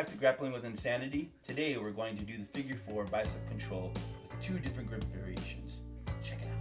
back to Grappling with Insanity. Today we're going to do the Figure Four Bicep Control with 2 different grip variations. Check it out.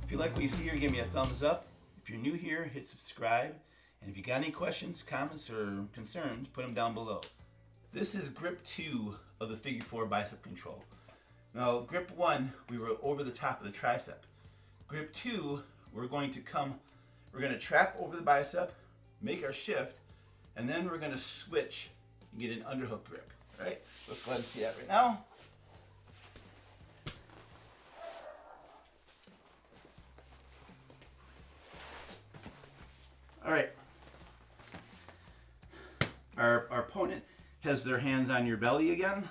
If you like what you see here, give me a thumbs up. If you're new here, hit subscribe. And if you got any questions, comments, or concerns, put them down below. This is grip 2 of the Figure 4 Bicep Control. Now, grip 1, we were over the top of the tricep. Grip 2, we're going to trap over the bicep, make our shift, and then we're going to switch and get an underhook grip. All right? Let's go ahead and see that right now. All right, our opponent has their hands on your belly again.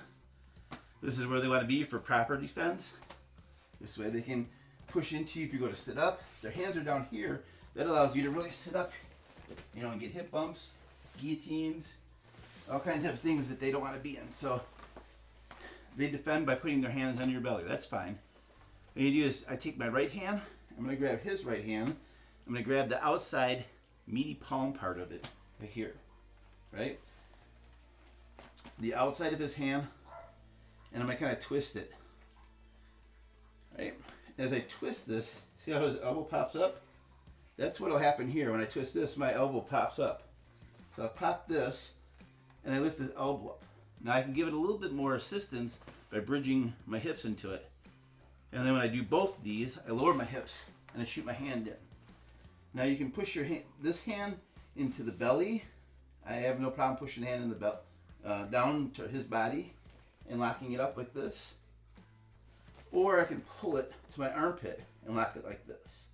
This is where they want to be for proper defense. This way they can push into you if you go to sit up. Their hands are down here. That allows you to really sit up, you know, and get hip bumps, guillotines, all kinds of things that they don't want to be in. So they defend by putting their hands on your belly. That's fine. What you do is I take my right hand, I'm going to grab his right hand, I'm going to grab the outside meaty palm part of it right here, right? The outside of his hand, and I'm gonna kind of twist it, right? As I twist this, see how his elbow pops up? That's what'll happen here. When I twist this, my elbow pops up. So I pop this, and I lift his elbow up. Now I can give it a little bit more assistance by bridging my hips into it. And then when I do both of these, I lower my hips, and I shoot my hand in. Now you can push your hand, this hand into the belly. I have no problem pushing the hand in the belly, down to his body and locking it up like this. Or I can pull it to my armpit and lock it like this,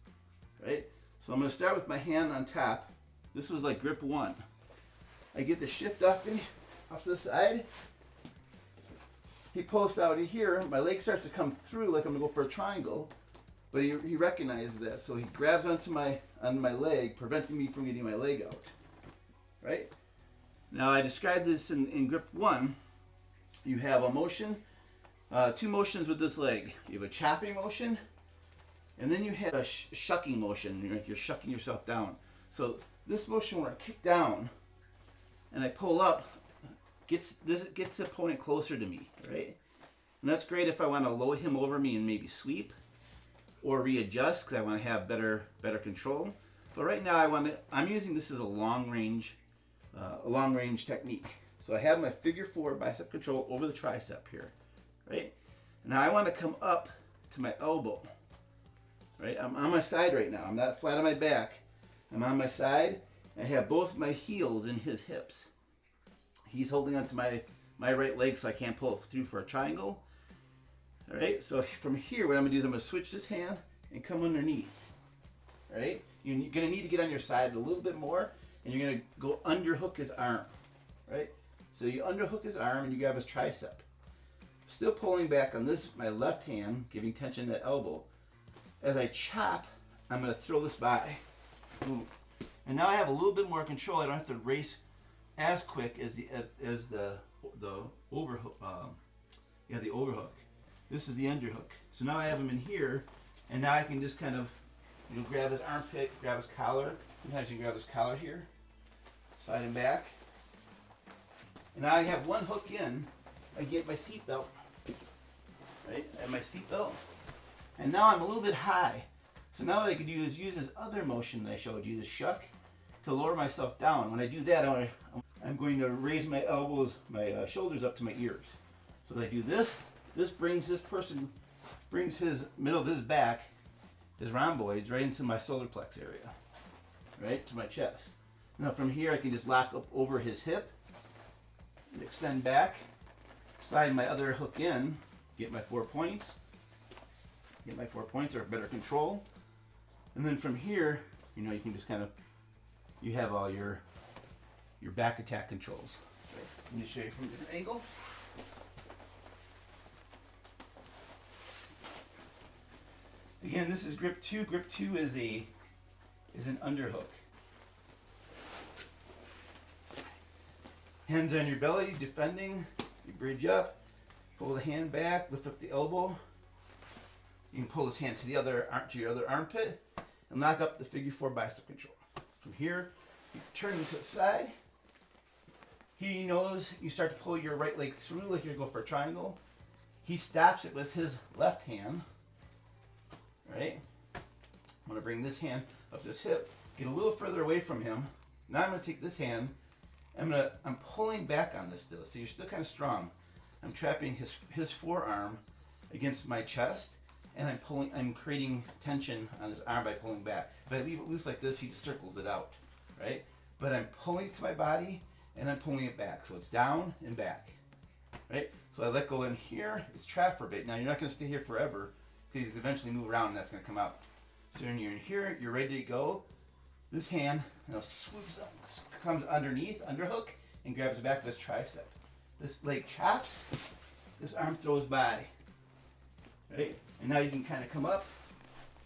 right? So I'm going to start with my hand on top. This was like grip 1. I get the shift off to the side. He posts out of here. My leg starts to come through like I'm going to go for a triangle. But he recognized that, so he grabs onto my leg, preventing me from getting my leg out. Right? Now I described this in grip 1. You have a motion, 2 motions with this leg. You have a chopping motion, and then you have a shucking motion. You're shucking yourself down. So this motion where I kick down and I pull up gets the opponent closer to me, right? And that's great if I want to load him over me and maybe sweep, or readjust because I want to have better control. But right now I'm using this as a long range technique. So I have my Figure 4 Bicep Control over the tricep here, right? Now I want to come up to my elbow, right? I'm on my side right now. I'm not flat on my back. I'm on my side. I have both my heels in his hips. He's holding onto my right leg so I can't pull it through for a triangle. All right, so from here, what I'm gonna do is I'm gonna switch this hand and come underneath. All right, you're gonna need to get on your side a little bit more, and you're gonna go underhook his arm. Right, so you underhook his arm and you grab his tricep. Still pulling back on this, my left hand, giving tension to that elbow. As I chop, I'm gonna throw this by. Boom. And now I have a little bit more control. I don't have to race as quick as the overhook. The overhook. This is the underhook. So now I have him in here, and now I can just kind of, grab his armpit, grab his collar. Sometimes you can grab his collar here, slide him back. And now I have one hook in. I get my seat belt, right? I have my seat belt, and now I'm a little bit high. So now what I can do is use this other motion that I showed you, the shuck, to lower myself down. When I do that, I'm going to raise my elbows, my shoulders up to my ears. So that I do this. This brings his middle of his back, his rhomboids, right into my solar plex area, right to my chest. Now from here I can just lock up over his hip, and extend back, slide my other hook in, get my 4 points, or better control. And then from here, you can just kind of, you have all your back attack controls. Right. Let me show you from a different angle. Again, this is grip 2. Grip 2 is an underhook. Hands on your belly, defending. You bridge up, pull the hand back, lift up the elbow. You can pull this hand to your other armpit and lock up the Figure Four Bicep Control. From here, you turn to the side. He knows you start to pull your right leg through like you're going to go for a triangle. He stops it with his left hand. Right? I'm going to bring this hand up this hip, get a little further away from him. Now I'm going to take this hand. I'm pulling back on this still, so you're still kind of strong. I'm trapping his forearm against my chest, and I'm creating tension on his arm by pulling back. If I leave it loose like this, he just circles it out, right? But I'm pulling it to my body, and I'm pulling it back, so it's down and back, right? So I let go in here, it's trapped for a bit. Now you're not going to stay here forever, because you eventually move around and that's going to come out. So when you're in here, you're ready to go. This hand now swoops up, comes underneath, underhook, and grabs the back of his tricep. This leg chops, this arm throws by. Right? And now you can kind of come up.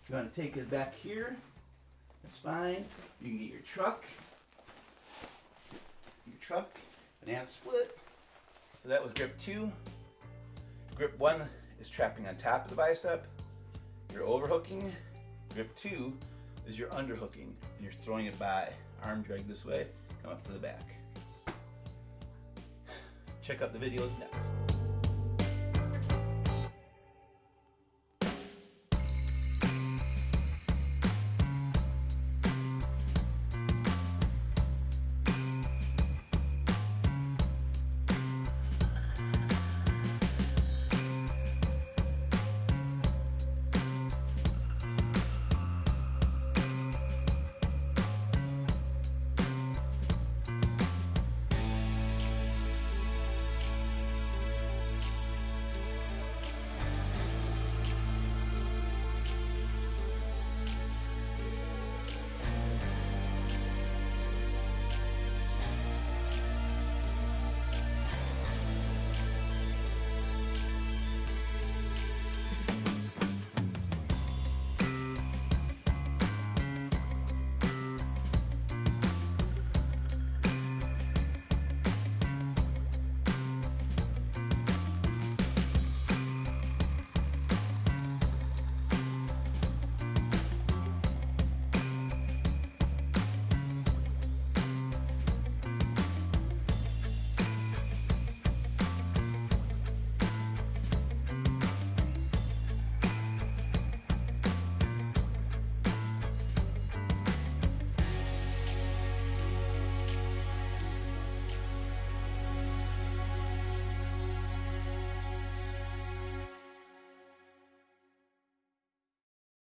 If you want to take it back here, that's fine. You can get your truck, banana split. So that was grip 2. Grip 1 is trapping on top of the bicep. You're overhooking. Grip 2 is you're underhooking, and you're throwing it by. Arm drag this way, come up to the back. Check out the videos next.